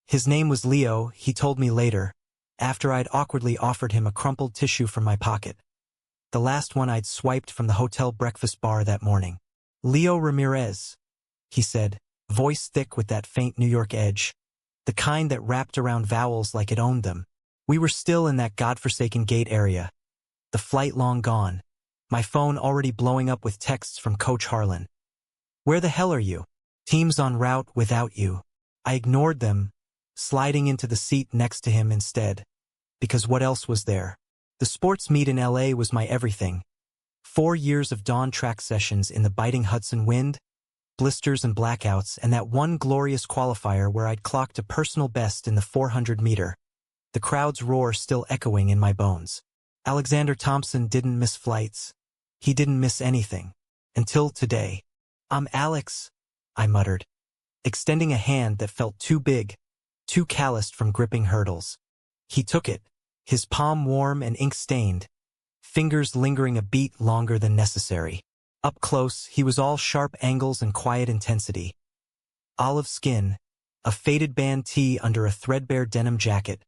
His name was Leo, he told me later, after I'd awkwardly offered him a crumpled tissue from my pocket. The last one I'd swiped from the hotel breakfast bar that morning. Leo Ramirez, he said, voice thick with that faint New York edge, the kind that wrapped around vowels like it owned them. We were still in that godforsaken gate area. The flight long gone. My phone already blowing up with texts from Coach Harlan. Where the hell are you? Team's en route without you. I ignored them, sliding into the seat next to him instead. Because what else was there? The sports meet in LA was my everything. 4 years of dawn track sessions in the biting Hudson wind, blisters and blackouts, and that one glorious qualifier where I'd clocked a personal best in the 400-meter. The crowd's roar still echoing in my bones. Alexander Thompson didn't miss flights. He didn't miss anything. Until today. I'm Alex, I muttered, extending a hand that felt too big, too calloused from gripping hurdles. He took it, his palm warm and ink-stained, fingers lingering a beat longer than necessary. Up close, he was all sharp angles and quiet intensity. Olive skin, a faded band tee under a threadbare denim jacket,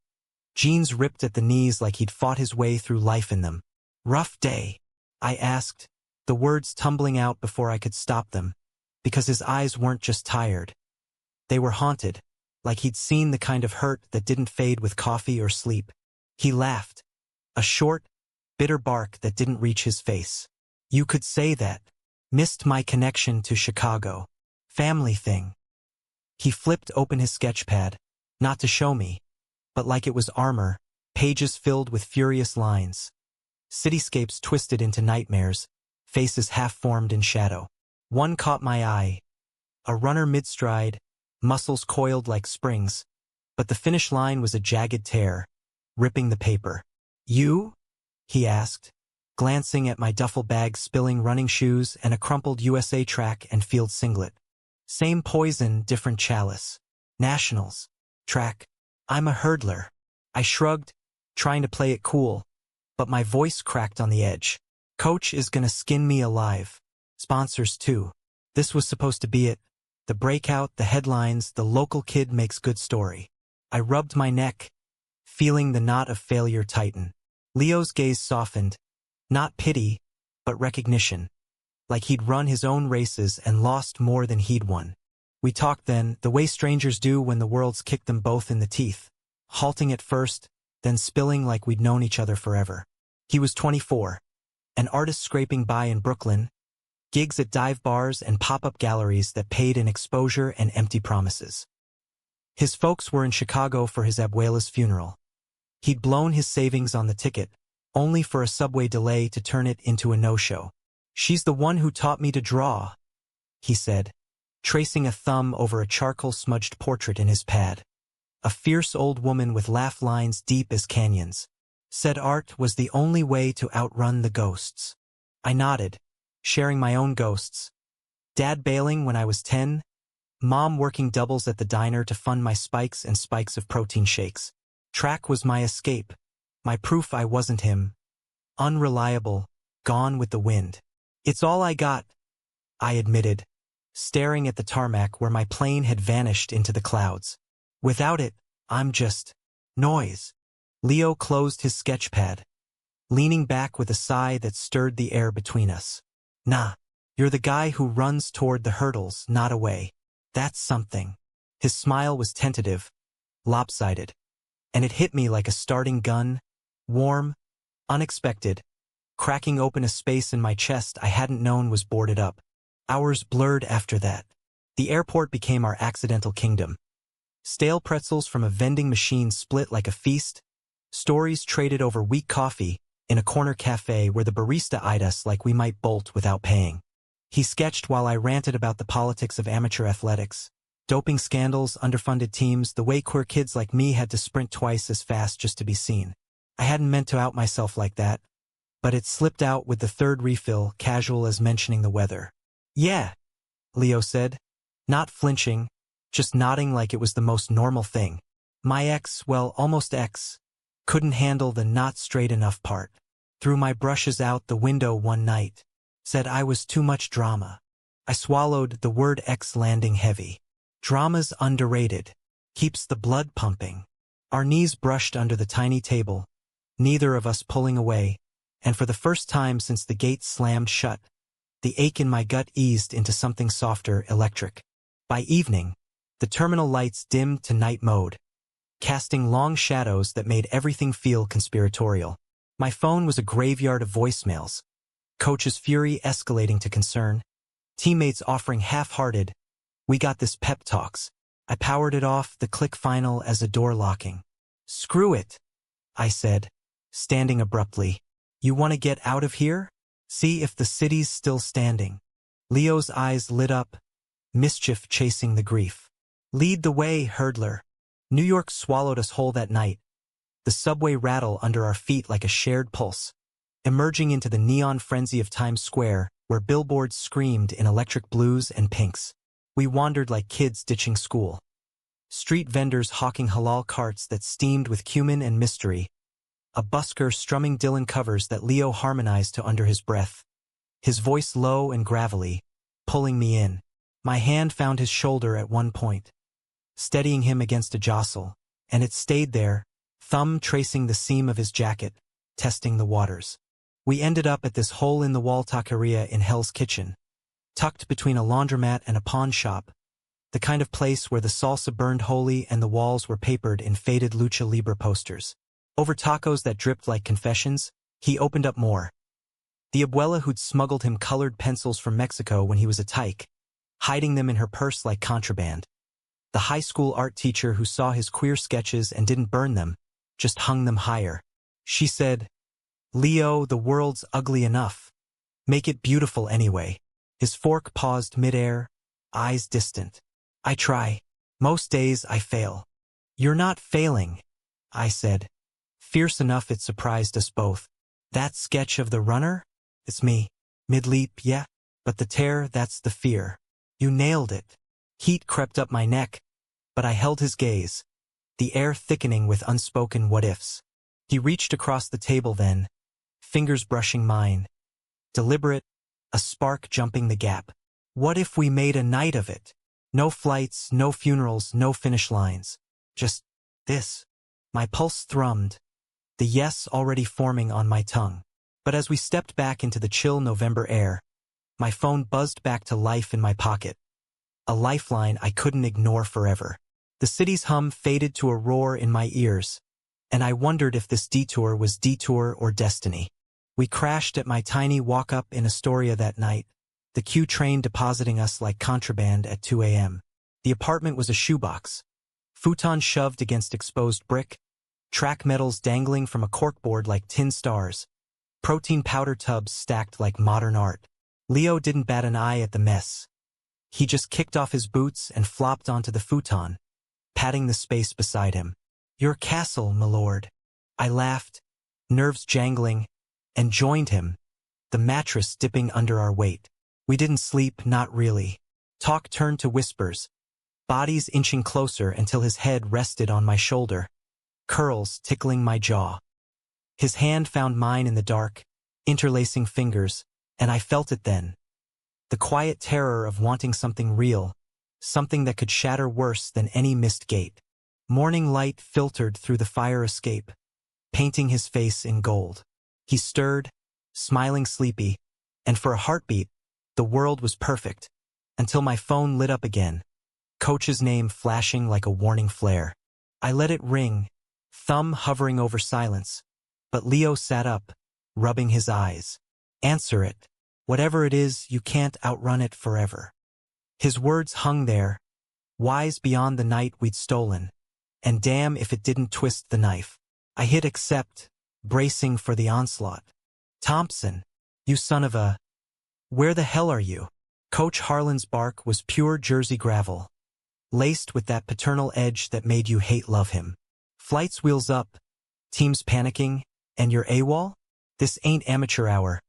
jeans ripped at the knees like he'd fought his way through life in them. Rough day, I asked, the words tumbling out before I could stop them, because his eyes weren't just tired. They were haunted, like he'd seen the kind of hurt that didn't fade with coffee or sleep. He laughed, a short, bitter bark that didn't reach his face. You could say that. Missed my connection to Chicago. Family thing. He flipped open his sketchpad, not to show me, but like it was armor, pages filled with furious lines. Cityscapes twisted into nightmares, faces half-formed in shadow. One caught my eye. A runner mid-stride, muscles coiled like springs, but the finish line was a jagged tear, ripping the paper. You? He asked, glancing at my duffel bag spilling running shoes and a crumpled USA track and field singlet. Same poison, different chalice. Nationals. Track. I'm a hurdler. I shrugged, trying to play it cool, but my voice cracked on the edge. Coach is gonna skin me alive. Sponsors too. This was supposed to be it. The breakout, the headlines, the local kid makes good story. I rubbed my neck, feeling the knot of failure tighten. Leo's gaze softened, not pity, but recognition, like he'd run his own races and lost more than he'd won. We talked then, the way strangers do when the world's kicked them both in the teeth, halting at first, then spilling like we'd known each other forever. He was 24, an artist scraping by in Brooklyn, gigs at dive bars and pop-up galleries that paid in exposure and empty promises. His folks were in Chicago for his abuela's funeral. He'd blown his savings on the ticket, only for a subway delay to turn it into a no-show. She's the one who taught me to draw, he said, tracing a thumb over a charcoal-smudged portrait in his pad. A fierce old woman with laugh lines deep as canyons. Said art was the only way to outrun the ghosts. I nodded, sharing my own ghosts. Dad bailing when I was 10, Mom working doubles at the diner to fund my spikes and spikes of protein shakes. Track was my escape, my proof I wasn't him. Unreliable, gone with the wind. It's all I got, I admitted, staring at the tarmac where my plane had vanished into the clouds. Without it, I'm just noise. Leo closed his sketchpad, leaning back with a sigh that stirred the air between us. Nah, you're the guy who runs toward the hurdles, not away. That's something. His smile was tentative, lopsided, and it hit me like a starting gun, warm, unexpected, cracking open a space in my chest I hadn't known was boarded up. Hours blurred after that. The airport became our accidental kingdom. Stale pretzels from a vending machine split like a feast, stories traded over weak coffee in a corner cafe where the barista eyed us like we might bolt without paying. He sketched while I ranted about the politics of amateur athletics, doping scandals, underfunded teams, the way queer kids like me had to sprint twice as fast just to be seen. I hadn't meant to out myself like that, but it slipped out with the third refill, casual as mentioning the weather. Yeah, Leo said, not flinching, just nodding like it was the most normal thing. My ex, well, almost ex, couldn't handle the not straight enough part. Threw my brushes out the window one night. Said I was too much drama. I swallowed, the word ex landing heavy. Drama's underrated. Keeps the blood pumping. Our knees brushed under the tiny table, neither of us pulling away, and for the first time since the gate slammed shut, the ache in my gut eased into something softer, electric. By evening, the terminal lights dimmed to night mode, casting long shadows that made everything feel conspiratorial. My phone was a graveyard of voicemails, coach's fury escalating to concern, teammates offering half-hearted, "We got this" pep talks. I powered it off, the click final as a door locking. "Screw it," I said, standing abruptly. "You want to get out of here? See if the city's still standing." Leo's eyes lit up, mischief chasing the grief. "Lead the way, hurdler." New York swallowed us whole that night, the subway rattle under our feet like a shared pulse. Emerging into the neon frenzy of Times Square, where billboards screamed in electric blues and pinks. We wandered like kids ditching school. Street vendors hawking halal carts that steamed with cumin and mystery. A busker strumming Dylan covers that Leo harmonized to under his breath. His voice low and gravelly, pulling me in. My hand found his shoulder at one point, steadying him against a jostle, and it stayed there, thumb tracing the seam of his jacket, testing the waters. We ended up at this hole-in-the-wall taqueria in Hell's Kitchen, tucked between a laundromat and a pawn shop, the kind of place where the salsa burned holy and the walls were papered in faded lucha libre posters. Over tacos that dripped like confessions, he opened up more. The abuela who'd smuggled him colored pencils from Mexico when he was a tyke, hiding them in her purse like contraband. The high school art teacher who saw his queer sketches and didn't burn them, just hung them higher. She said, "Leo, the world's ugly enough. Make it beautiful anyway." His fork paused midair, eyes distant. "I try. Most days I fail." "You're not failing," I said, fierce enough it surprised us both. "That sketch of the runner? It's me. Mid-leap, yeah. But the tear, that's the fear. You nailed it." Heat crept up my neck, but I held his gaze, the air thickening with unspoken what-ifs. He reached across the table then, fingers brushing mine. Deliberate, a spark jumping the gap. "What if we made a night of it? No flights, no funerals, no finish lines. Just this." My pulse thrummed, the yes already forming on my tongue. But as we stepped back into the chill November air, my phone buzzed back to life in my pocket. A lifeline I couldn't ignore forever. The city's hum faded to a roar in my ears, and I wondered if this detour was detour or destiny. We crashed at my tiny walk-up in Astoria that night, the Q train depositing us like contraband at 2 a.m. The apartment was a shoebox, futon shoved against exposed brick, track metals dangling from a corkboard like tin stars, protein powder tubs stacked like modern art. Leo didn't bat an eye at the mess. He just kicked off his boots and flopped onto the futon, patting the space beside him. "Your castle, my lord." I laughed, nerves jangling, and joined him, the mattress dipping under our weight. We didn't sleep, not really. Talk turned to whispers, bodies inching closer until his head rested on my shoulder, curls tickling my jaw. His hand found mine in the dark, interlacing fingers, and I felt it then. The quiet terror of wanting something real, something that could shatter worse than any missed gate. Morning light filtered through the fire escape, painting his face in gold. He stirred, smiling sleepy, and for a heartbeat, the world was perfect, until my phone lit up again, Coach's name flashing like a warning flare. I let it ring, thumb hovering over silence, but Leo sat up, rubbing his eyes. "Answer it. Whatever it is, you can't outrun it forever." His words hung there, wise beyond the night we'd stolen, and damn if it didn't twist the knife. I hit accept, bracing for the onslaught. "Thompson, you son of a... Where the hell are you?" Coach Harlan's bark was pure Jersey gravel, laced with that paternal edge that made you hate love him. "Flights wheels up, teams panicking, and you're AWOL? This ain't amateur hour.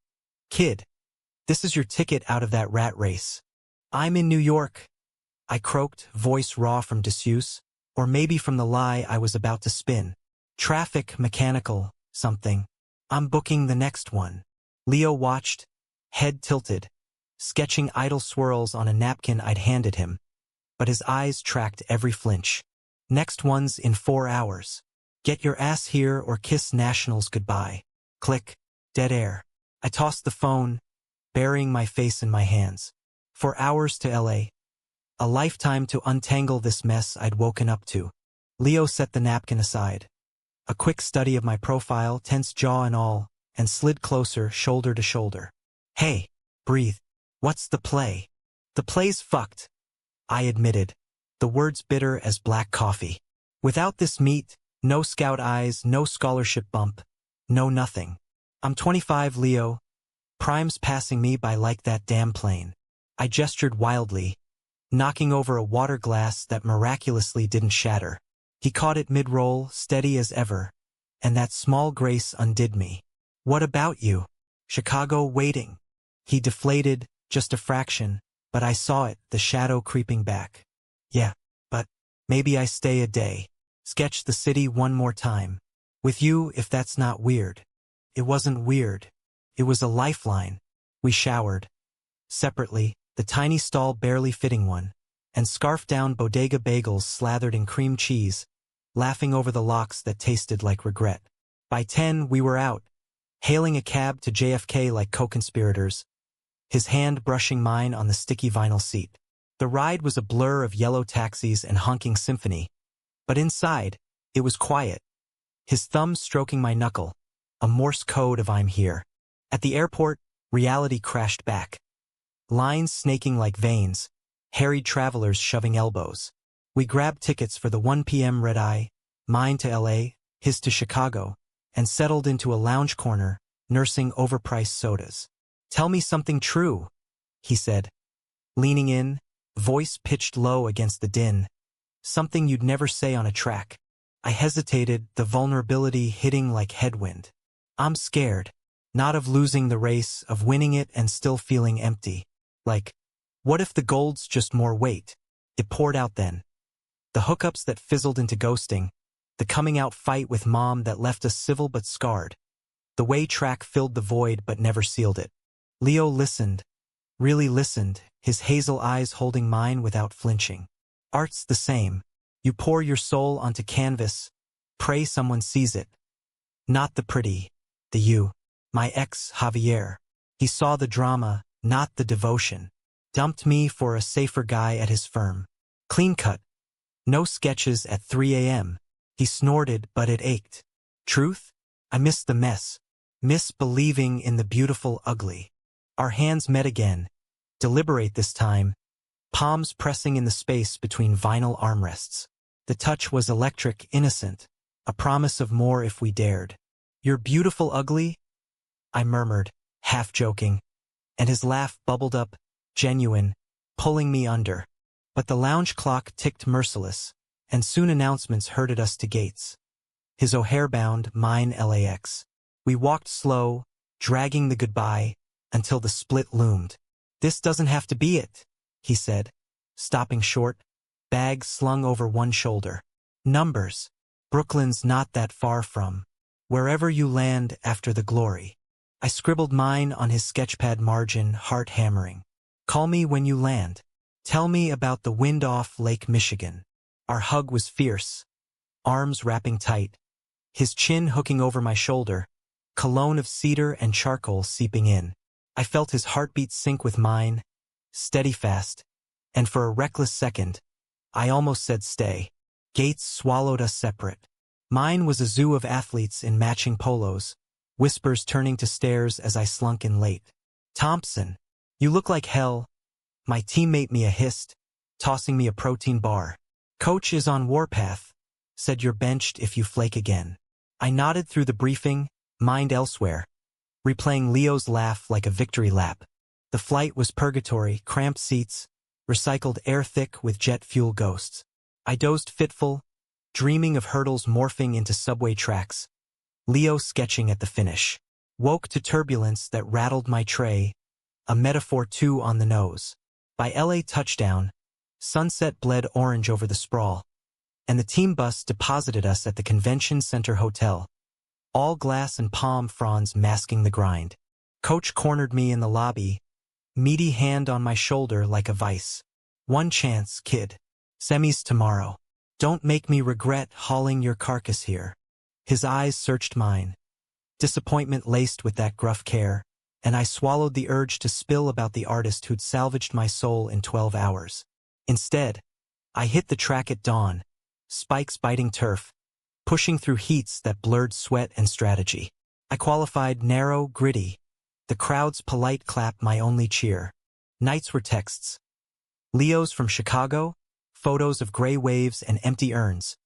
Kid, this is your ticket out of that rat race." "I'm in New York," I croaked, voice raw from disuse, or maybe from the lie I was about to spin. "Traffic, mechanical, something. I'm booking the next one." Leo watched, head tilted, sketching idle swirls on a napkin I'd handed him, but his eyes tracked every flinch. Next one's in 4 hours. Get your ass here or kiss nationals goodbye. Click. Dead air. I tossed the phone, burying my face in my hands. 4 hours to LA. A lifetime to untangle this mess I'd woken up to. Leo set the napkin aside. A quick study of my profile, tense jaw and all, and slid closer, shoulder to shoulder. Hey, breathe. What's the play? The play's fucked, I admitted, the words bitter as black coffee. Without this meat, no scout eyes, no scholarship bump, no nothing. I'm 25, Leo. Prime's passing me by like that damn plane. I gestured wildly, knocking over a water glass that miraculously didn't shatter. He caught it mid-roll, steady as ever, and that small grace undid me. What about you? Chicago waiting. He deflated, just a fraction, but I saw it, the shadow creeping back. Yeah, but maybe I stay a day. Sketch the city one more time. With you, if that's not weird. It wasn't weird. It was a lifeline. We showered. Separately, the tiny stall barely fitting one, and scarfed down bodega bagels slathered in cream cheese, laughing over the locks that tasted like regret. By 10, we were out, hailing a cab to JFK like co-conspirators, his hand brushing mine on the sticky vinyl seat. The ride was a blur of yellow taxis and honking symphony, but inside, it was quiet. His thumb stroking my knuckle, a Morse code of I'm here. At the airport, reality crashed back. Lines snaking like veins, harried travelers shoving elbows. We grabbed tickets for the 1 p.m. red-eye, mine to LA, his to Chicago, and settled into a lounge corner, nursing overpriced sodas. Tell me something true, he said, leaning in, voice pitched low against the din. Something you'd never say on a track. I hesitated, the vulnerability hitting like headwind. I'm scared, not of losing the race, of winning it and still feeling empty. Like, what if the gold's just more weight? It poured out then. The hookups that fizzled into ghosting, the coming out fight with mom that left us civil but scarred. The way track filled the void but never sealed it. Leo listened, really listened, his hazel eyes holding mine without flinching. Art's the same. You pour your soul onto canvas, pray someone sees it. Not the pretty, the you. My ex, Javier. He saw the drama, not the devotion. Dumped me for a safer guy at his firm. Clean cut. No sketches at 3 a.m. He snorted, but it ached. Truth? I missed the mess. Miss believing in the beautiful ugly. Our hands met again. Deliberate this time. Palms pressing in the space between vinyl armrests. The touch was electric, innocent. A promise of more if we dared. You're beautiful ugly? I murmured, half joking. And his laugh bubbled up, genuine, pulling me under. But the lounge clock ticked merciless, and soon announcements herded us to gates. His O'Hare-bound, mine LAX. We walked slow, dragging the goodbye, until the split loomed. This doesn't have to be it, he said, stopping short, bag slung over one shoulder. Numbers. Brooklyn's not that far from. Wherever you land after the glory. I scribbled mine on his sketchpad margin, heart hammering. Call me when you land. Tell me about the wind off Lake Michigan. Our hug was fierce, arms wrapping tight, his chin hooking over my shoulder, cologne of cedar and charcoal seeping in. I felt his heartbeat sync with mine, steady fast, and for a reckless second, I almost said stay. Gates swallowed us separate. Mine was a zoo of athletes in matching polos, whispers turning to stares as I slunk in late. Thompson, you look like hell. My teammate Mia hissed, tossing me a protein bar. Coach is on warpath, said you're benched if you flake again. I nodded through the briefing, mind elsewhere, replaying Leo's laugh like a victory lap. The flight was purgatory, cramped seats, recycled air thick with jet fuel ghosts. I dozed fitful, dreaming of hurdles morphing into subway tracks. Leo sketching at the finish. Woke to turbulence that rattled my tray, a metaphor too on the nose. By LA touchdown, sunset bled orange over the sprawl, and the team bus deposited us at the convention center hotel. All glass and palm fronds masking the grind. Coach cornered me in the lobby, meaty hand on my shoulder like a vice. One chance, kid. Semis tomorrow. Don't make me regret hauling your carcass here. His eyes searched mine, disappointment laced with that gruff care, and I swallowed the urge to spill about the artist who'd salvaged my soul in 12 hours. Instead, I hit the track at dawn, spikes biting turf, pushing through heats that blurred sweat and strategy. I qualified narrow, gritty. The crowd's polite clap my only cheer. Nights were texts. Leo's from Chicago, photos of gray waves and empty urns.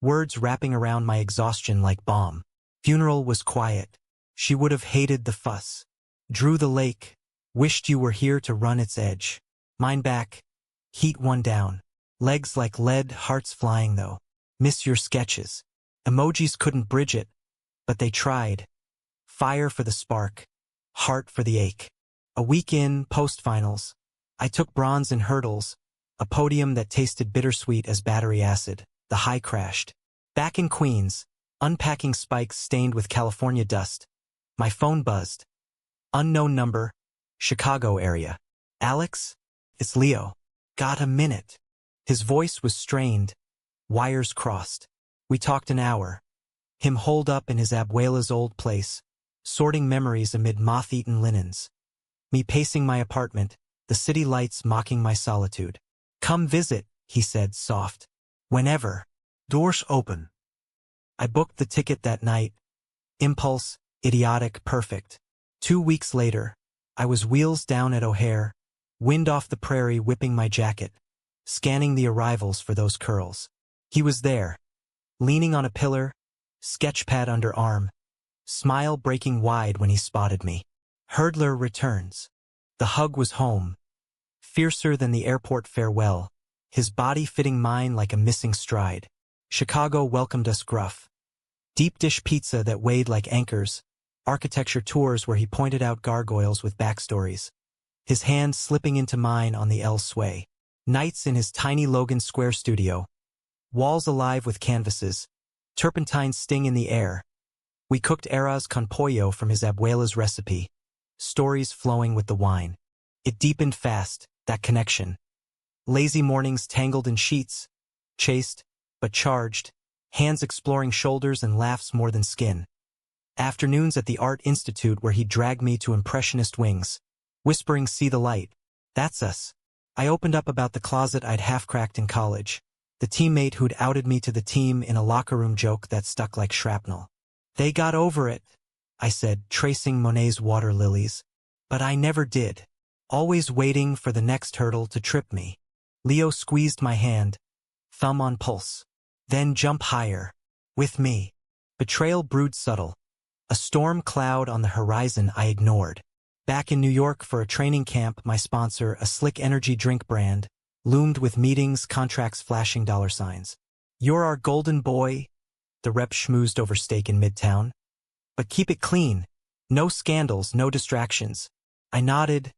Words wrapping around my exhaustion like balm. Funeral was quiet. She would have hated the fuss. Drew the lake. Wished you were here to run its edge. Mine back. Heat one down. Legs like lead, hearts flying though. Miss your sketches. Emojis couldn't bridge it, but they tried. Fire for the spark. Heart for the ache. A week in, post-finals. I took bronze in hurdles, a podium that tasted bittersweet as battery acid. The high crashed. Back in Queens, unpacking spikes stained with California dust. My phone buzzed. Unknown number, Chicago area. Alex? It's Leo. Got a minute. His voice was strained, wires crossed. We talked an hour. Him holed up in his abuela's old place, sorting memories amid moth-eaten linens. Me pacing my apartment, the city lights mocking my solitude. Come visit, he said, soft. Whenever. Doors open. I booked the ticket that night. Impulse, idiotic, perfect. 2 weeks later, I was wheels down at O'Hare, wind off the prairie whipping my jacket, scanning the arrivals for those curls. He was there, leaning on a pillar, sketchpad under arm, smile breaking wide when he spotted me. Hurdler returns. The hug was home, fiercer than the airport farewell, his body fitting mine like a missing stride. Chicago welcomed us gruff. Deep dish pizza that weighed like anchors, architecture tours where he pointed out gargoyles with backstories, his hand slipping into mine on the L sway. Nights in his tiny Logan Square studio, walls alive with canvases, turpentine sting in the air. We cooked arroz con pollo from his abuela's recipe, stories flowing with the wine. It deepened fast, that connection. Lazy mornings tangled in sheets, chaste, but charged, hands exploring shoulders and laughs more than skin. Afternoons at the Art Institute where he dragged me to impressionist wings, whispering see the light. That's us. I opened up about the closet I'd half-cracked in college, the teammate who'd outed me to the team in a locker room joke that stuck like shrapnel. They got over it, I said, tracing Monet's water lilies. But I never did, always waiting for the next hurdle to trip me. Leo squeezed my hand, thumb on pulse. Then jump higher. With me. Betrayal brewed subtle. A storm cloud on the horizon I ignored. Back in New York for a training camp, my sponsor, a slick energy drink brand, loomed with meetings, contracts flashing dollar signs. You're our golden boy, the rep schmoozed over steak in Midtown. But keep it clean. No scandals, no distractions. I nodded,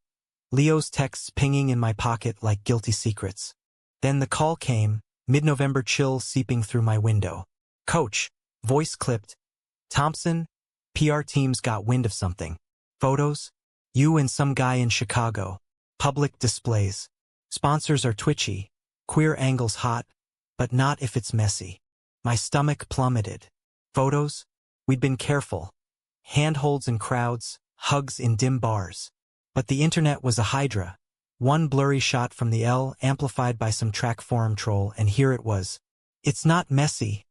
Leo's texts pinging in my pocket like guilty secrets. Then the call came, mid-November chill seeping through my window. Coach, voice clipped. Thompson, PR teams got wind of something. Photos? You and some guy in Chicago. Public displays. Sponsors are twitchy. Queer angles hot. But not if it's messy. My stomach plummeted. Photos? We'd been careful. Handholds in crowds, hugs in dim bars. But the internet was a hydra. One blurry shot from the L amplified by some track forum troll, and here it was. It's not messy,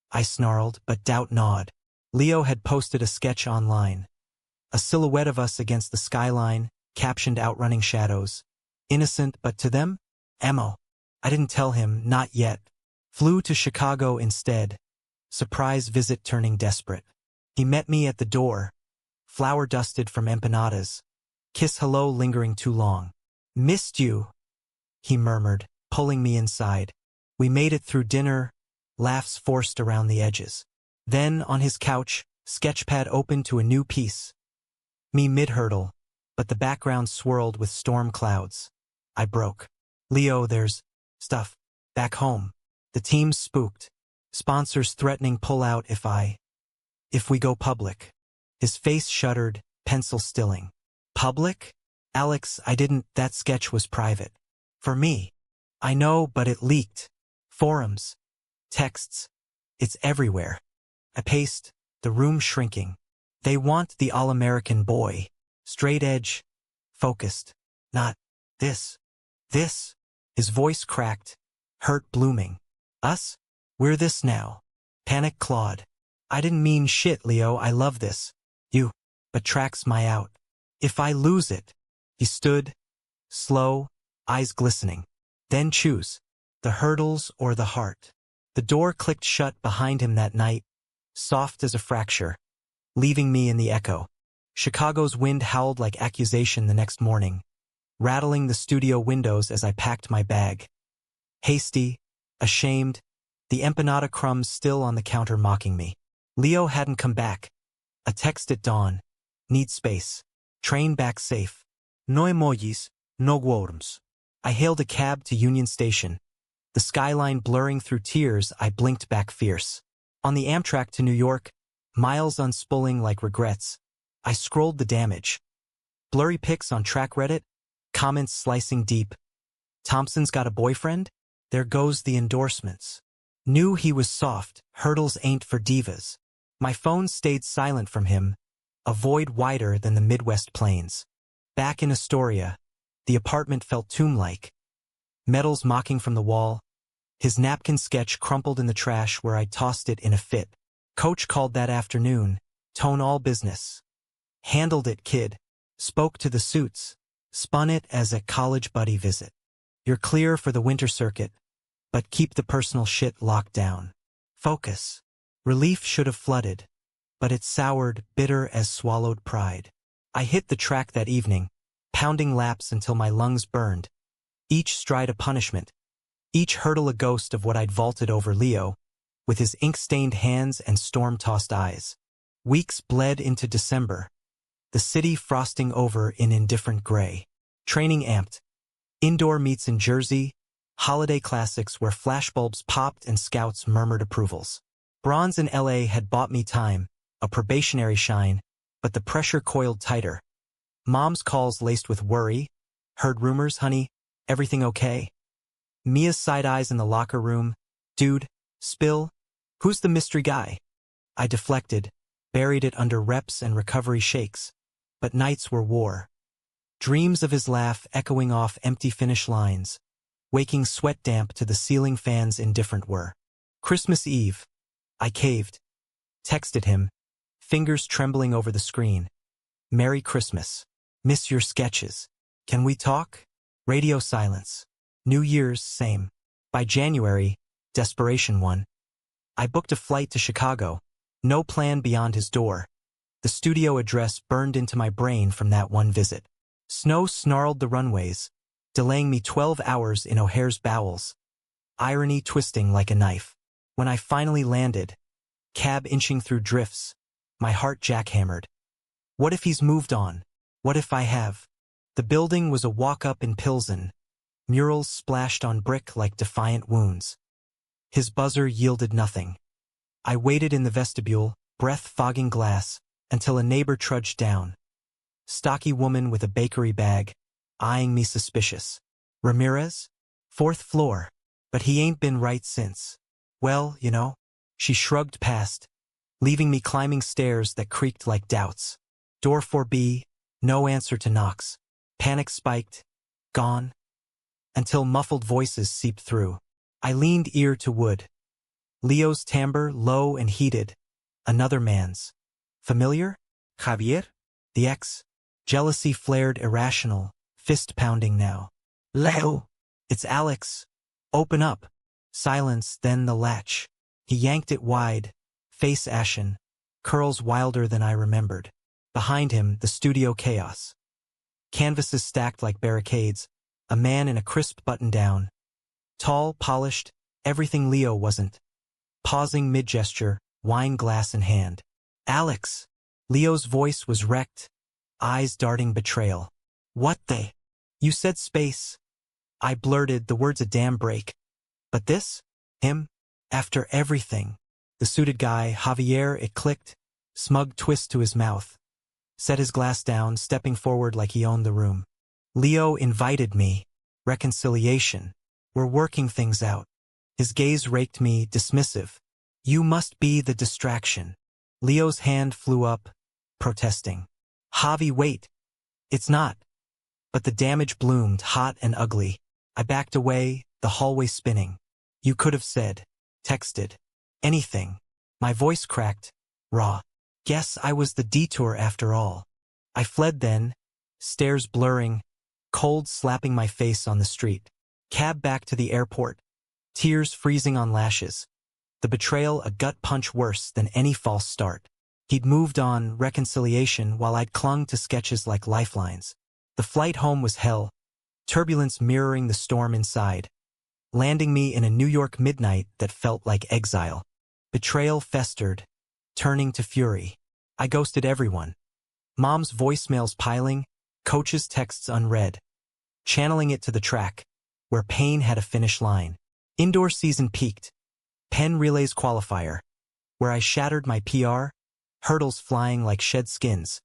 I snarled, but doubt gnawed. Leo had posted a sketch online. A silhouette of us against the skyline, captioned outrunning shadows. Innocent, but to them? Ammo. I didn't tell him, not yet. Flew to Chicago instead. Surprise visit turning desperate. He met me at the door. Flour dusted from empanadas. Kiss hello lingering too long. Missed you, he murmured, pulling me inside. We made it through dinner, laughs forced around the edges. Then, on his couch, sketchpad opened to a new piece. Me mid-hurdle, but the background swirled with storm clouds. I broke. Leo, there's stuff back home. The team's spooked. Sponsors threatening pullout if we go public. His face shuddered, pencil stilling. Public? Alex, that sketch was private. For me. I know, but it leaked. Forums. texts. It's everywhere. I paced, the room shrinking. They want the all-American boy. Straight edge. Focused. Not this. This. His voice cracked. Hurt blooming. Us? We're this now. Panic clawed. I didn't mean shit, Leo. I love this. You. But tracks my out. If I lose it. He stood. Slow. Eyes glistening. Then choose. The hurdles or the heart. The door clicked shut behind him that night, soft as a fracture, leaving me in the echo. Chicago's wind howled like accusation the next morning, rattling the studio windows as I packed my bag. Hasty, ashamed, the empanada crumbs still on the counter mocking me. Leo hadn't come back. A text at dawn. Need space. Train back safe. No emojis, no worms. I hailed a cab to Union Station. The skyline blurring through tears, I blinked back fierce. On the Amtrak to New York, miles unspooling like regrets, I scrolled the damage. Blurry pics on track Reddit, comments slicing deep. Thompson's got a boyfriend? There goes the endorsements. Knew he was soft, hurdles ain't for divas. My phone stayed silent from him, a void wider than the Midwest plains. Back in Astoria, the apartment felt tomb-like. Metals mocking from the wall, his napkin sketch crumpled in the trash where I tossed it in a fit. Coach called that afternoon, tone all business. Handled it, kid. Spoke to the suits, spun it as a college buddy visit. You're clear for the winter circuit, but keep the personal shit locked down. Focus. Relief should have flooded, but it soured, bitter as swallowed pride. I hit the track that evening, pounding laps until my lungs burned. Each stride a punishment, each hurdle a ghost of what I'd vaulted over Leo, with his ink-stained hands and storm-tossed eyes. Weeks bled into December, the city frosting over in indifferent gray. Training amped. Indoor meets in Jersey, holiday classics where flashbulbs popped and scouts murmured approvals. Bronze in LA had bought me time, a probationary shine, but the pressure coiled tighter. Mom's calls laced with worry. Heard rumors, honey? Everything okay? Mia's side eyes in the locker room. Dude, spill? Who's the mystery guy? I deflected, buried it under reps and recovery shakes. But nights were war. Dreams of his laugh echoing off empty finish lines, waking sweat damp to the ceiling fan's indifferent whir. Christmas Eve. I caved. Texted him, fingers trembling over the screen. Merry Christmas. Miss your sketches. Can we talk? Radio silence. New Year's, same. By January, desperation won. I booked a flight to Chicago. No plan beyond his door. The studio address burned into my brain from that one visit. Snow snarled the runways, delaying me 12 hours in O'Hare's bowels. Irony twisting like a knife. When I finally landed, cab inching through drifts, my heart jackhammered. What if he's moved on? What if I have? The building was a walk-up in Pilsen, murals splashed on brick like defiant wounds. His buzzer yielded nothing. I waited in the vestibule, breath fogging glass, until a neighbor trudged down. Stocky woman with a bakery bag, eyeing me suspicious. Ramirez? 4th floor. But he ain't been right since. Well, you know. She shrugged past, leaving me climbing stairs that creaked like doubts. Door 4B, no answer to knocks. Panic spiked, gone, until muffled voices seeped through. I leaned ear to wood. Leo's timbre, low and heated. Another man's. Familiar? Javier? The ex. Jealousy flared irrational, fist-pounding now. Leo! It's Alex. Open up. Silence, then the latch. He yanked it wide, face ashen, curls wilder than I remembered. Behind him, the studio chaos. Canvases stacked like barricades, a man in a crisp button-down. Tall, polished, everything Leo wasn't. Pausing mid-gesture, wine glass in hand. Alex! Leo's voice was wrecked, eyes darting betrayal. What the? You said space. I blurted, the words a damn break. But this? Him? After everything. The suited guy, Javier, it clicked, smug twist to his mouth. Set his glass down, stepping forward like he owned the room. Leo invited me. Reconciliation. We're working things out. His gaze raked me, dismissive. You must be the distraction. Leo's hand flew up, protesting. Javi, wait. It's not. But the damage bloomed, hot and ugly. I backed away, the hallway spinning. You could have said, texted, anything. My voice cracked, raw. Guess I was the detour after all. I fled then, stairs blurring, cold slapping my face on the street. Cab back to the airport, tears freezing on lashes. The betrayal a gut punch worse than any false start. He'd moved on, reconciliation, while I'd clung to sketches like lifelines. The flight home was hell, turbulence mirroring the storm inside, landing me in a New York midnight that felt like exile. Betrayal festered, turning to fury. I ghosted everyone. Mom's voicemails piling, coach's texts unread. Channeling it to the track, where pain had a finish line. Indoor season peaked. Penn Relays qualifier, where I shattered my PR, hurdles flying like shed skins.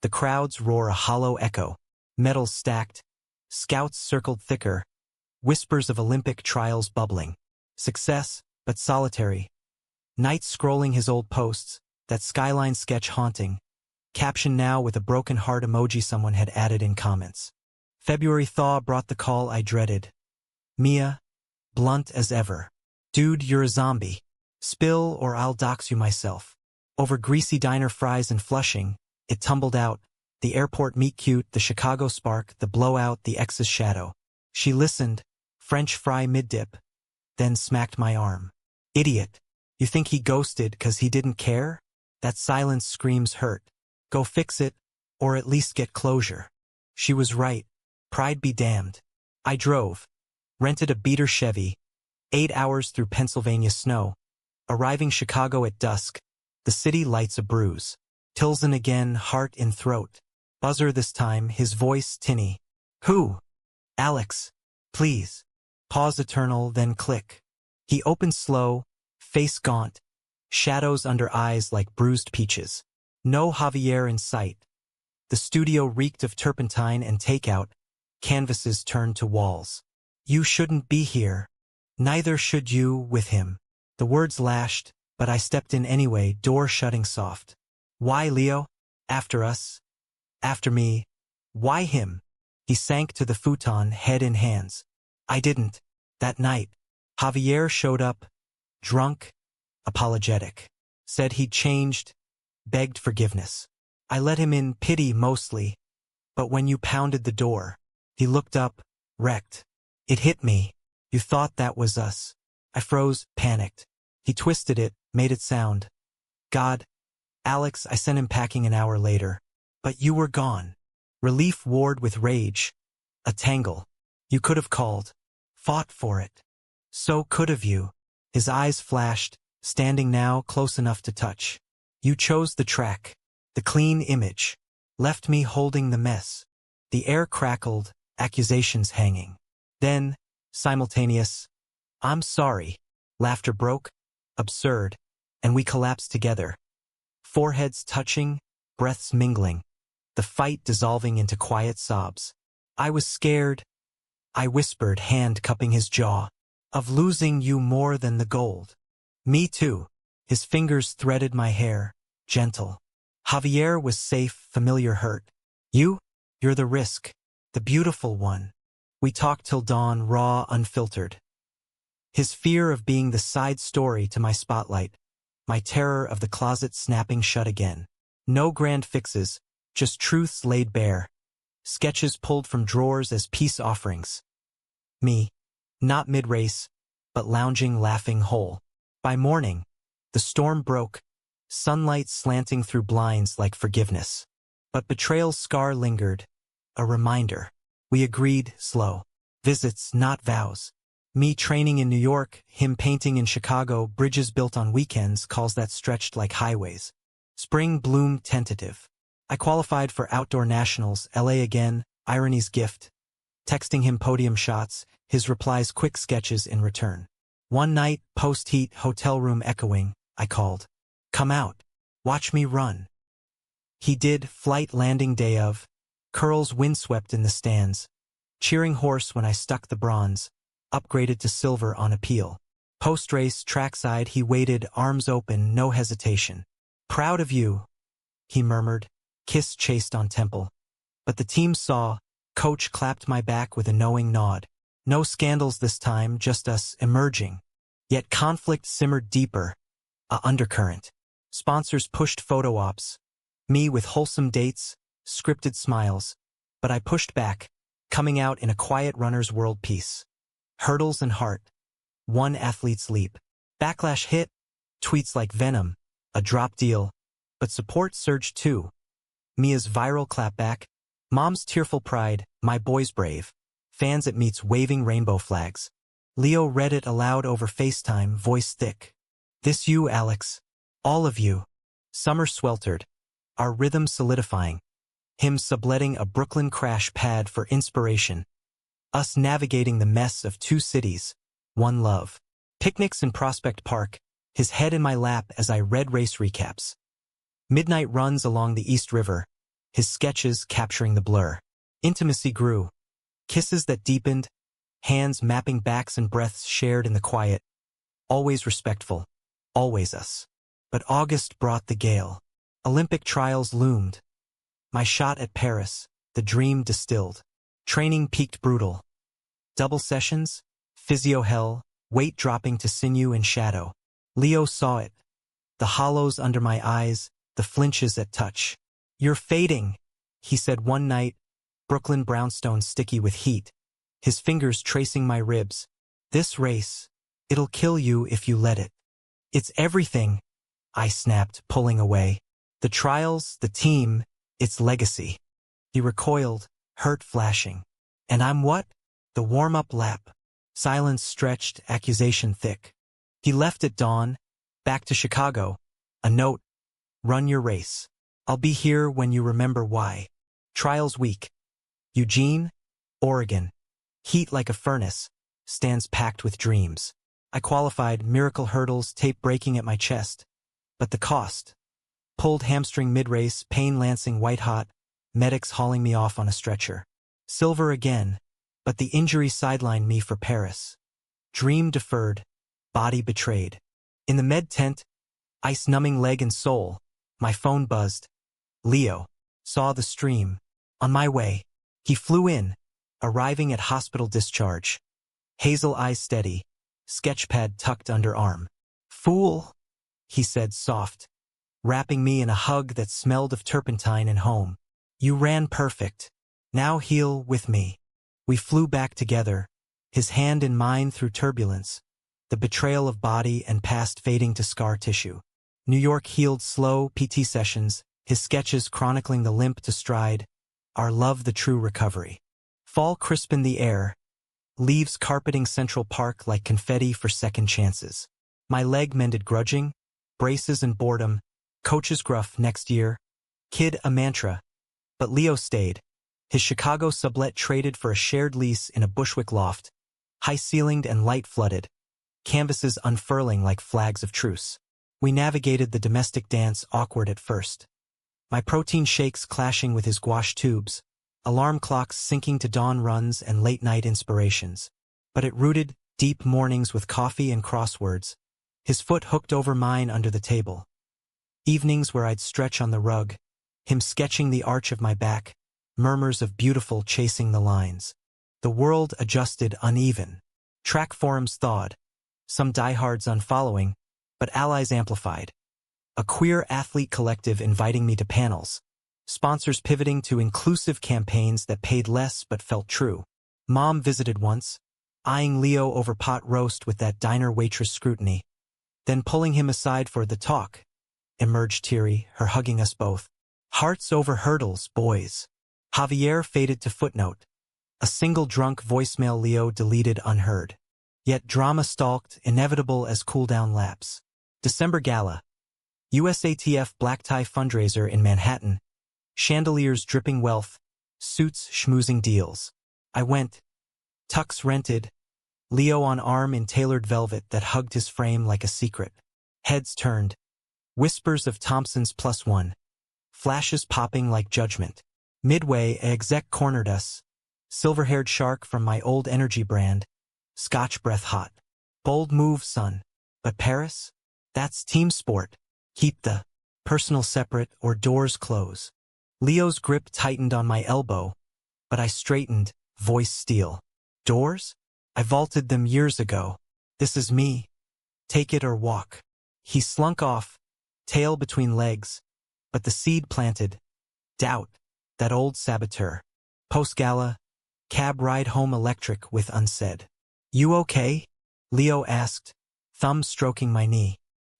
The crowds roar a hollow echo. Medals stacked. Scouts circled thicker. Whispers of Olympic trials bubbling. Success, but solitary. Nights scrolling his old posts, that skyline sketch haunting. Caption now with a broken heart emoji someone had added in comments. February thaw brought the call I dreaded. Mia, blunt as ever. Dude, you're a zombie. Spill or I'll dox you myself. Over greasy diner fries in Flushing, it tumbled out. The airport meet cute, the Chicago spark, the blowout, the ex's shadow. She listened, French fry mid-dip, then smacked my arm. Idiot. You think he ghosted 'cause he didn't care? That silence screams hurt. Go fix it, or at least get closure. She was right. Pride be damned. I drove. Rented a beater Chevy. 8 hours through Pennsylvania snow. Arriving Chicago at dusk. The city lights a bruise. Tilson again, heart in throat. Buzzer this time, his voice tinny. Who? Alex. Please. Pause eternal, then click. He opened slow, face gaunt. Shadows under eyes like bruised peaches. No Javier in sight. The studio reeked of turpentine and takeout. Canvases turned to walls. You shouldn't be here. Neither should you with him. The words lashed, but I stepped in anyway, door shutting soft. Why, Leo? After us? After me? Why him? He sank to the futon, head in hands. I didn't. That night, Javier showed up, drunk, apologetic. Said he'd changed, begged forgiveness. I let him in, pity mostly. But when you pounded the door, he looked up, wrecked. It hit me. You thought that was us. I froze, panicked. He twisted it, made it sound. God. Alex, I sent him packing an hour later. But you were gone. Relief warred with rage. A tangle. You could have called. Fought for it. So could have you. His eyes flashed, standing now close enough to touch. You chose the track. The clean image. Left me holding the mess. The air crackled, accusations hanging. Then, simultaneous, I'm sorry. Laughter broke, absurd, and we collapsed together. Foreheads touching, breaths mingling. The fight dissolving into quiet sobs. I was scared, I whispered, hand cupping his jaw, of losing you more than the gold. Me too. His fingers threaded my hair, gentle. Javier was safe, familiar hurt. You're the risk, the beautiful one. We talked till dawn, raw, unfiltered. His fear of being the side story to my spotlight. My terror of the closet snapping shut again. No grand fixes, just truths laid bare. Sketches pulled from drawers as peace offerings. Me, not mid-race, but lounging, laughing whole. By morning, the storm broke, sunlight slanting through blinds like forgiveness. But betrayal's scar lingered, a reminder. We agreed, slow. Visits, not vows. Me training in New York, him painting in Chicago, bridges built on weekends, calls that stretched like highways. Spring bloomed tentative. I qualified for outdoor nationals, LA again, irony's gift. Texting him podium shots, his replies quick sketches in return. One night, post-heat, hotel room echoing, I called. Come out. Watch me run. He did, flight landing day of. Curls windswept in the stands. Cheering horse when I stuck the bronze. Upgraded to silver on appeal. Post-race, trackside, he waited, arms open, no hesitation. "Proud of you," he murmured, kiss chased on temple. But the team saw, coach clapped my back with a knowing nod. No scandals this time, just us emerging. Yet conflict simmered deeper, a undercurrent. Sponsors pushed photo ops, me with wholesome dates, scripted smiles. But I pushed back, coming out in a quiet runner's world peace. Hurdles and heart. One athlete's leap. Backlash hit, tweets like venom, a drop deal. But support surged too. Mia's viral clapback, mom's tearful pride, my boy's brave. Fans at meets waving rainbow flags. Leo read it aloud over FaceTime, voice thick. "This you, Alex. All of you." Summer sweltered, our rhythm solidifying. Him subletting a Brooklyn crash pad for inspiration. Us navigating the mess of two cities, one love. Picnics in Prospect Park, his head in my lap as I read race recaps. Midnight runs along the East River, his sketches capturing the blur. Intimacy grew. Kisses that deepened, hands mapping backs and breaths shared in the quiet. Always respectful, always us. But August brought the gale. Olympic trials loomed. My shot at Paris, the dream distilled. Training peaked brutal. Double sessions, physio hell, weight dropping to sinew and shadow. Leo saw it. The hollows under my eyes, the flinches at touch. "You're fading," he said one night, Brooklyn brownstone sticky with heat, his fingers tracing my ribs. "This race, it'll kill you if you let it." "It's everything," I snapped, pulling away. "The trials, the team, its legacy." He recoiled, hurt flashing. "And I'm what?" The warm-up lap. Silence stretched, accusation thick. He left at dawn, back to Chicago. A note, "Run your race. I'll be here when you remember why." Trials week. Eugene, Oregon. Heat like a furnace, stands packed with dreams. I qualified, miracle hurdles, tape breaking at my chest. But the cost. Pulled hamstring mid-race, pain lancing white-hot, medics hauling me off on a stretcher. Silver again, but the injury sidelined me for Paris. Dream deferred, body betrayed. In the med tent, ice-numbing leg and soul, my phone buzzed. Leo. Saw the stream. On my way. He flew in, arriving at hospital discharge. Hazel eyes steady, sketchpad tucked under arm. "Fool," he said soft, wrapping me in a hug that smelled of turpentine and home. "You ran perfect. Now heal with me." We flew back together, his hand in mine through turbulence, the betrayal of body and past fading to scar tissue. New York healed slow, PT sessions, his sketches chronicling the limp to stride, our love the true recovery. Fall crisp in the air, leaves carpeting Central Park like confetti for second chances. My leg mended grudging, braces and boredom, coach's gruff next year, kid a mantra. But Leo stayed. His Chicago sublet traded for a shared lease in a Bushwick loft, high-ceilinged and light-flooded, canvases unfurling like flags of truce. We navigated the domestic dance awkward at first. My protein shakes clashing with his gouache tubes, alarm clocks syncing to dawn runs and late-night inspirations. But it rooted deep mornings with coffee and crosswords, his foot hooked over mine under the table. Evenings where I'd stretch on the rug, him sketching the arch of my back, murmurs of beautiful chasing the lines. The world adjusted uneven. Track forums thawed, some diehards unfollowing, but allies amplified. A queer athlete collective inviting me to panels. Sponsors pivoting to inclusive campaigns that paid less but felt true. Mom visited once, eyeing Leo over pot roast with that diner waitress scrutiny. Then pulling him aside for the talk. Emerged teary, her hugging us both. Hearts over hurdles, boys. Javier faded to footnote. A single drunk voicemail Leo deleted unheard. Yet drama stalked, inevitable as cool-down laps. December Gala. USATF black tie fundraiser in Manhattan. Chandeliers dripping wealth, suits schmoozing deals. I went. Tux rented. Leo on arm in tailored velvet that hugged his frame like a secret. Heads turned. Whispers of Thompson's +1. Flashes popping like judgment. Midway, a exec cornered us. Silver-haired shark from my old energy brand. Scotch breath hot. Bold move, son. But Paris? That's team sport. Keep the personal separate or doors close. Leo's grip tightened on my elbow, but I straightened, voice steel. Doors? I vaulted them years ago. This is me. Take it or walk. He slunk off, tail between legs, but the seed planted. Doubt, that old saboteur. Post-gala, cab ride home electric with unsaid. You okay? Leo asked, thumb stroking my knee.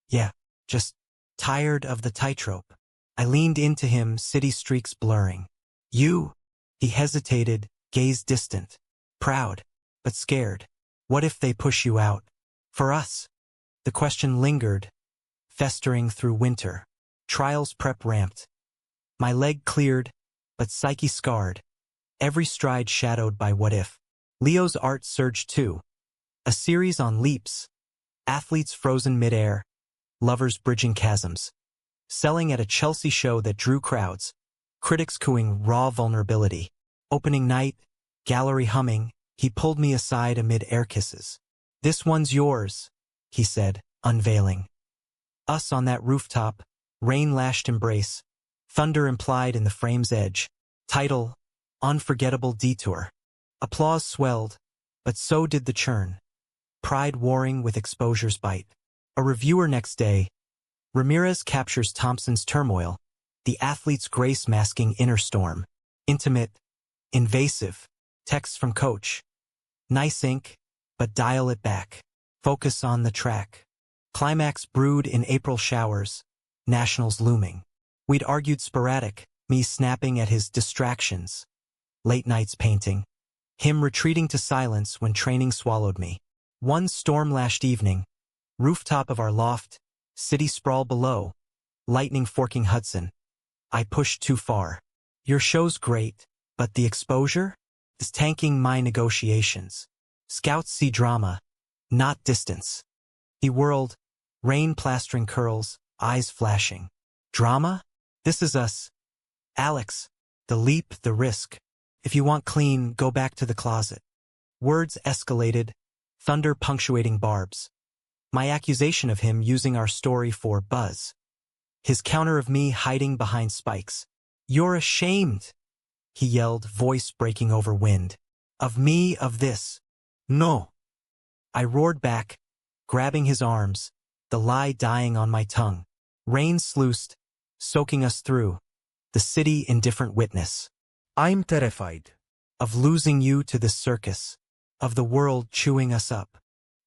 Yeah, just tired of the tightrope. I leaned into him, city streaks blurring. You? He hesitated, gaze distant. Proud, but scared. What if they push you out? For us? The question lingered, festering through winter. Trials prep ramped. My leg cleared, but psyche scarred. Every stride shadowed by what if. Leo's art surged too. A series on leaps. Athletes frozen midair. Lovers bridging chasms. Selling at a Chelsea show that drew crowds. Critics cooing raw vulnerability. Opening night, gallery humming, he pulled me aside amid air kisses. This one's yours, he said, unveiling. Us on that rooftop, rain-lashed embrace, thunder implied in the frame's edge. Title, Unforgettable Detour. Applause swelled, but so did the churn. Pride warring with exposure's bite. A reviewer next day. Ramirez captures Thompson's turmoil, the athlete's grace masking inner storm. Intimate, invasive. Text from coach. Nice ink, but dial it back. Focus on the track. Climax brewed in April showers. Nationals looming. We'd argued sporadic, me snapping at his distractions. Late nights painting. Him retreating to silence when training swallowed me. One storm-lashed evening. Rooftop of our loft. City sprawl below. Lightning forking Hudson. I pushed too far. Your show's great, but the exposure is tanking my negotiations. Scouts see drama, not distance. He whirled, rain plastering curls, eyes flashing. Drama? This is us. Alex, the leap, the risk. If you want clean, go back to the closet. Words escalated, thunder punctuating barbs. My accusation of him using our story for buzz. His counter of me hiding behind spikes. You're ashamed, he yelled, voice breaking over wind. Of me, of this. No. I roared back, grabbing his arms, the lie dying on my tongue. Rain sluiced, soaking us through. The city indifferent witness. I'm terrified. Of losing you to this circus. Of the world chewing us up.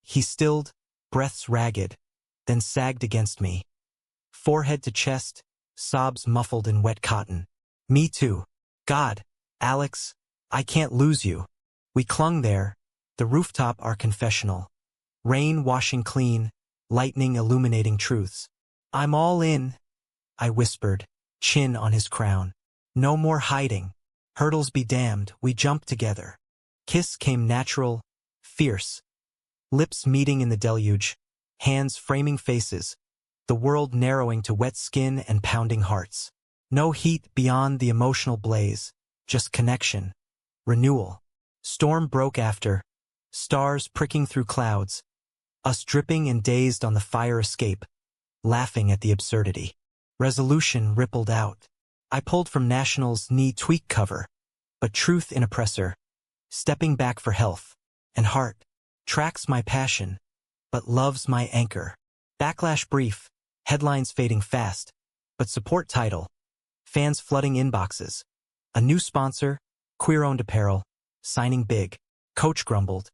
He stilled, breaths ragged, then sagged against me. Forehead to chest, sobs muffled in wet cotton. Me too. God, Alex, I can't lose you. We clung there, the rooftop our confessional. Rain washing clean, lightning illuminating truths. I'm all in, I whispered, chin on his crown. No more hiding. Hurdles be damned, we jumped together. Kiss came natural, fierce. Lips meeting in the deluge, hands framing faces, the world narrowing to wet skin and pounding hearts. No heat beyond the emotional blaze, just connection, renewal. Storm broke after, stars pricking through clouds, us dripping and dazed on the fire escape, laughing at the absurdity. Resolution rippled out. I pulled from National's knee tweak cover, but truth in oppressor, stepping back for health, and heart, tracks my passion, but love's my anchor. Backlash brief, headlines fading fast, but support title, fans flooding inboxes. A new sponsor, queer-owned apparel, signing big. Coach grumbled,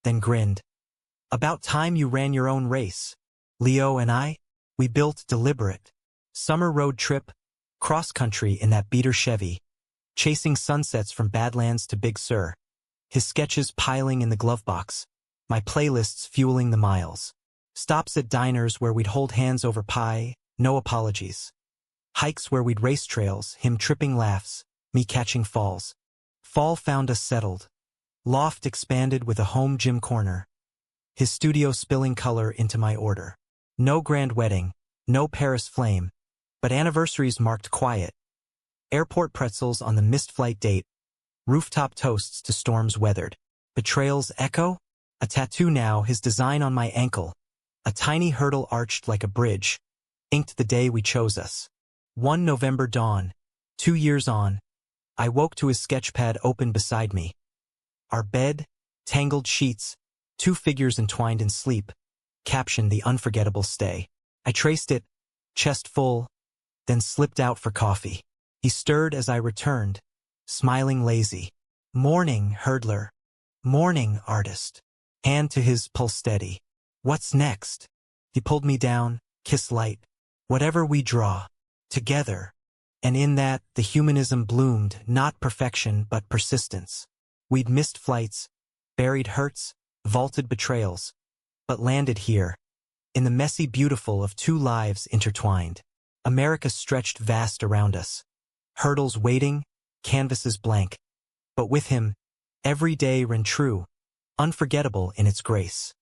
then grinned. About time you ran your own race. Leo and I, we built deliberate. Summer road trip, cross-country in that beater Chevy, chasing sunsets from Badlands to Big Sur. His sketches piling in the glove box, my playlists fueling the miles. Stops at diners where we'd hold hands over pie, no apologies. Hikes where we'd race trails, him tripping laughs, me catching falls. Fall found us settled. Loft expanded with a home gym corner. His studio spilling color into my order. No grand wedding, no Paris flame, but anniversaries marked quiet. Airport pretzels on the missed flight date. Rooftop toasts to storms weathered. Betrayals echo? A tattoo now, his design on my ankle. A tiny hurdle arched like a bridge, inked the day we chose us. One November dawn, 2 years on, I woke to his sketchpad open beside me. Our bed, tangled sheets, 2 figures entwined in sleep, captioned the unforgettable stay. I traced it, chest full, then slipped out for coffee. He stirred as I returned, smiling lazy. Morning, hurdler. Morning, artist. Hand to his pulse steady. What's next? He pulled me down, kiss light. Whatever we draw, together. And in that, the humanism bloomed, not perfection, but persistence. We'd missed flights, buried hurts, vaulted betrayals, but landed here, in the messy beautiful of 2 lives intertwined. America stretched vast around us. Hurdles waiting, canvases blank. But with him, every day ran true, unforgettable in its grace.